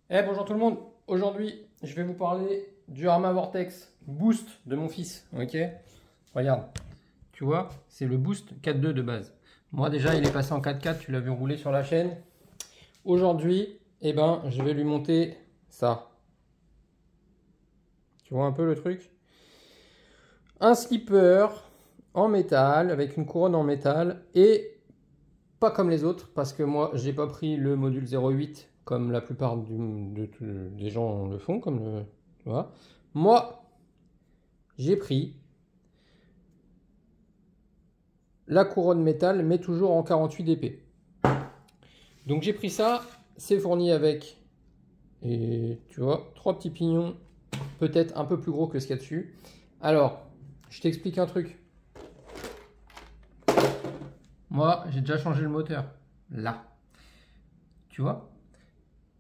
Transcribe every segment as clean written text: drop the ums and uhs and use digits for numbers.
Bonjour tout le monde, aujourd'hui je vais vous parler du Arma Vortex Boost de mon fils, ok. Regarde, tu vois, c'est le Boost 4.2 de base. Moi déjà il est passé en 4.4, tu l'as vu rouler sur la chaîne. Aujourd'hui, je vais lui monter ça. Tu vois un peu le truc? Un slipper en métal, avec une couronne en métal, et pas comme les autres, parce que moi j'ai pas pris le module 0.8 comme la plupart des gens le font, comme le... Tu vois. Moi, j'ai pris la couronne métal, mais toujours en 48 dp. Donc j'ai pris ça, c'est fourni avec, et tu vois, trois petits pignons, peut-être un peu plus gros que ce qu'il y a dessus. Alors, je t'explique un truc. Moi, j'ai déjà changé le moteur. Là. Tu vois?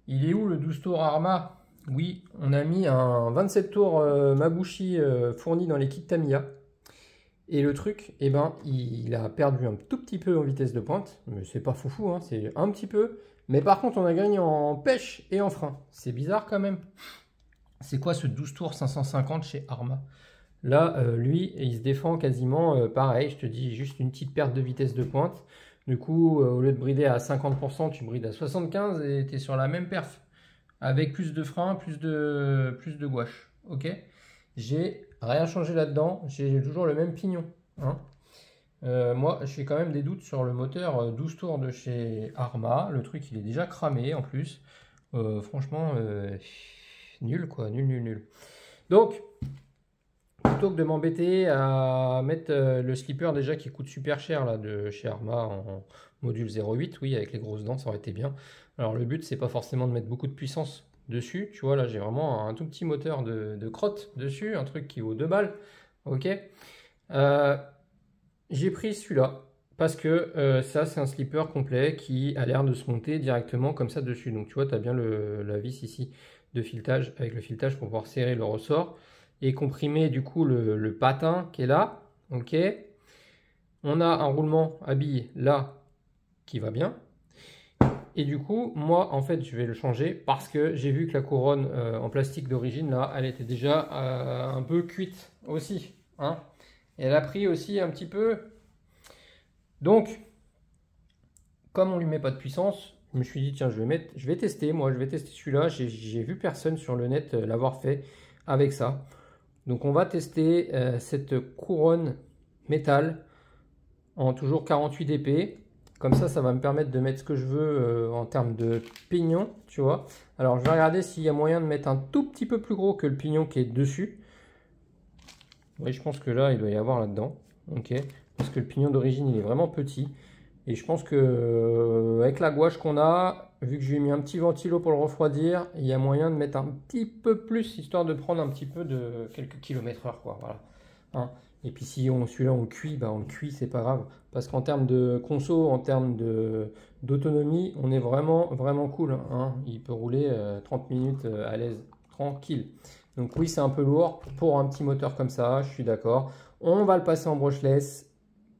Il est où le 12 tours Arma? Oui, on a mis un 27 tours Mabushi fourni dans les kits Tamiya. Et le truc, il a perdu un tout petit peu en vitesse de pointe, mais c'est pas foufou, hein, c'est un petit peu. Mais par contre, on a gagné en pêche et en frein. C'est bizarre quand même. C'est quoi ce 12 tours 550 chez Arma? Là, lui, il se défend quasiment pareil. Je te dis juste une petite perte de vitesse de pointe. Du coup, au lieu de brider à 50%, tu brides à 75% et tu es sur la même perf. Avec plus de frein, plus de gouache. Ok? J'ai rien changé là-dedans. J'ai toujours le même pignon. Hein. Moi, j'ai quand même des doutes sur le moteur 12 tours de chez Arma. Le truc, il est déjà cramé en plus. Franchement, nul quoi, nul, nul, nul. Donc, plutôt que de m'embêter à mettre le slipper déjà qui coûte super cher là, de chez Arma en module 0.8, oui, avec les grosses dents, ça aurait été bien. Alors, le but, c'est pas forcément de mettre beaucoup de puissance dessus. Tu vois, là, j'ai vraiment un tout petit moteur de crotte dessus, un truc qui vaut 2 balles. Ok. Euh, j'ai pris celui-là parce que ça, c'est un slipper complet qui a l'air de se monter directement comme ça dessus. Donc, tu vois, tu as bien la vis ici de filetage avec le filetage pour pouvoir serrer le ressort et comprimer du coup le patin qui est là. Ok. On a un roulement à billes là qui va bien. Et du coup, moi, en fait, je vais le changer parce que j'ai vu que la couronne en plastique d'origine, là, elle était déjà un peu cuite aussi. Hein. Et elle a pris aussi un petit peu. Donc, comme on lui met pas de puissance, je me suis dit, tiens, je vais tester, moi, je vais tester celui-là. J'ai vu personne sur le net l'avoir fait avec ça. Donc, on va tester cette couronne métal en toujours 48 dp. Comme ça va me permettre de mettre ce que je veux en termes de pignon, tu vois. Alors, je vais regarder s'il y a moyen de mettre un tout petit peu plus gros que le pignon qui est dessus. Oui, je pense que là, il doit y avoir là-dedans. Ok. Parce que le pignon d'origine, il est vraiment petit. Et je pense que avec la gouache qu'on a, vu que je lui ai mis un petit ventilo pour le refroidir, il y a moyen de mettre un petit peu plus, histoire de prendre un petit peu de quelques kilomètres/heure, quoi. Voilà. Hein. Et puis si celui-là on le cuit, on le cuit, c'est pas grave. Parce qu'en termes de conso, en termes d'autonomie, on est vraiment, vraiment cool. Hein. Il peut rouler 30 minutes à l'aise, tranquille. Donc oui, c'est un peu lourd pour un petit moteur comme ça, je suis d'accord. On va le passer en brushless,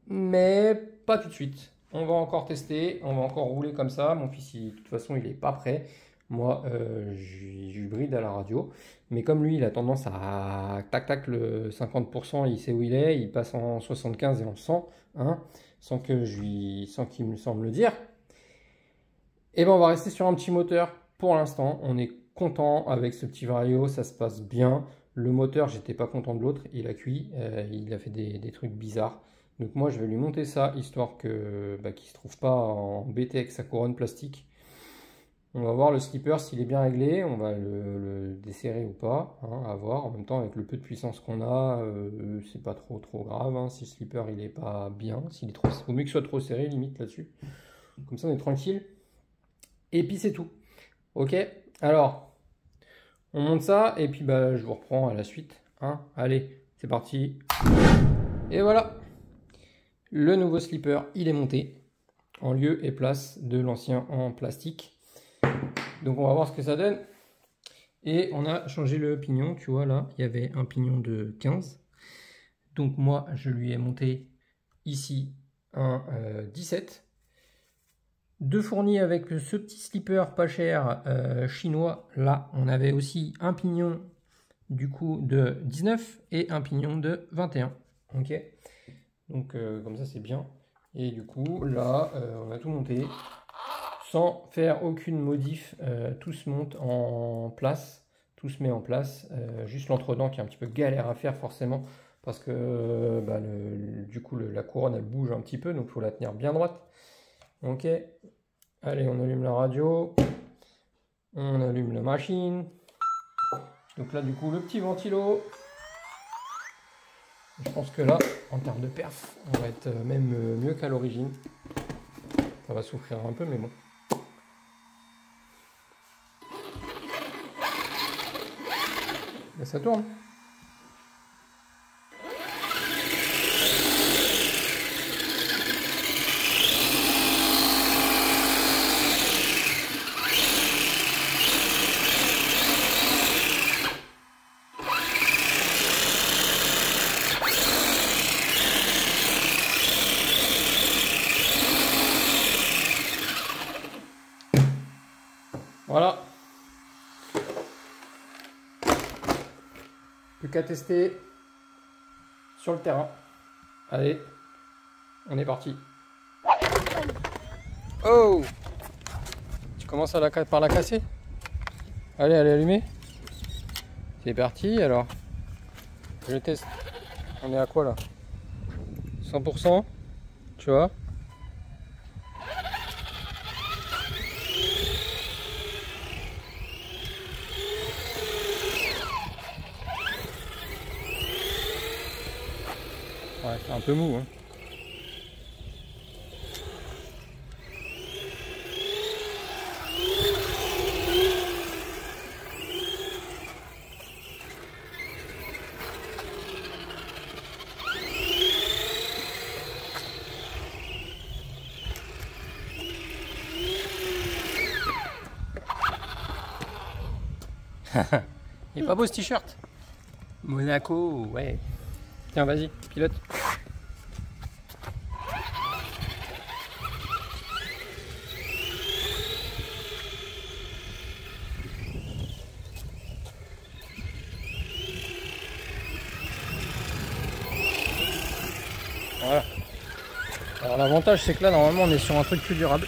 mais pas tout de suite. On va encore tester, on va encore rouler comme ça. Mon fils, de toute façon, il n'est pas prêt. Moi, je lui bride à la radio. Mais comme lui, il a tendance à tac-tac le 50%, il sait où il est, il passe en 75 et en 100, hein, sans qu'il me semble le dire. Et on va rester sur un petit moteur pour l'instant. On est content avec ce petit Vario, ça se passe bien. Le moteur, j'étais pas content de l'autre, il a cuit, il a fait des trucs bizarres. Donc moi, je vais lui monter ça, histoire que qu'il se trouve pas embêté avec sa couronne plastique. On va voir le slipper s'il est bien réglé, on va le desserrer ou pas, hein, à voir. En même temps, avec le peu de puissance qu'on a, c'est pas trop grave. Hein, si le slipper il est pas bien, s'il est trop, vaut mieux qu'il soit trop serré limite là-dessus. Comme ça, on est tranquille. Et puis c'est tout. Ok. Alors, on monte ça et puis je vous reprends à la suite. Hein. Allez, c'est parti. Et voilà. Le nouveau slipper, il est monté en lieu et place de l'ancien en plastique. Donc on va voir ce que ça donne. Et on a changé le pignon, tu vois là, il y avait un pignon de 15. Donc moi, je lui ai monté ici un 17. deux fournis avec ce petit slipper pas cher chinois. Là, on avait aussi un pignon du coup de 19 et un pignon de 21. Ok. Donc comme ça c'est bien. Et du coup là on a tout monté sans faire aucune modif. Tout se monte en place, tout se met en place. Juste l'entredent qui est un petit peu galère à faire forcément parce que du coup la couronne elle bouge un petit peu, donc il faut la tenir bien droite. Ok. Allez, on allume la radio, on allume la machine. Donc là du coup le petit ventilo. Je pense que là, en termes de perf, on va être même mieux qu'à l'origine. Ça va souffrir un peu, mais bon. Là, ça tourne. Voilà. Plus qu'à tester sur le terrain. Allez, on est parti. Oh! Tu commences par la casser? Allez, allez, allumer. C'est parti alors. Je teste. On est à quoi là? 100%? Tu vois? Ouais, c'est un peu mou, hein. Il est pas beau ce t-shirt. Monaco, ouais. Tiens, vas-y, pilote. Voilà. Alors l'avantage c'est que là normalement on est sur un truc plus durable.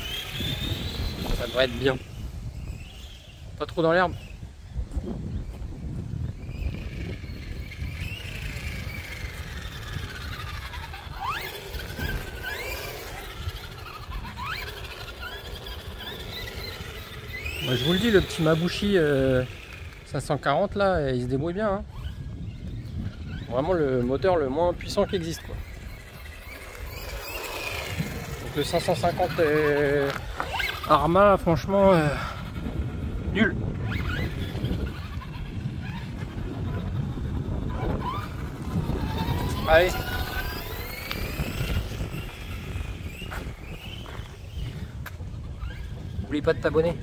Ça devrait être bien. Pas trop dans l'herbe. Moi, je vous le dis, le petit Mabushi 540 là, il se débrouille bien. Hein. Vraiment le moteur le moins puissant qui existe. Quoi. Donc le 550 Arma, franchement, nul. Allez. N'oublie pas de t'abonner.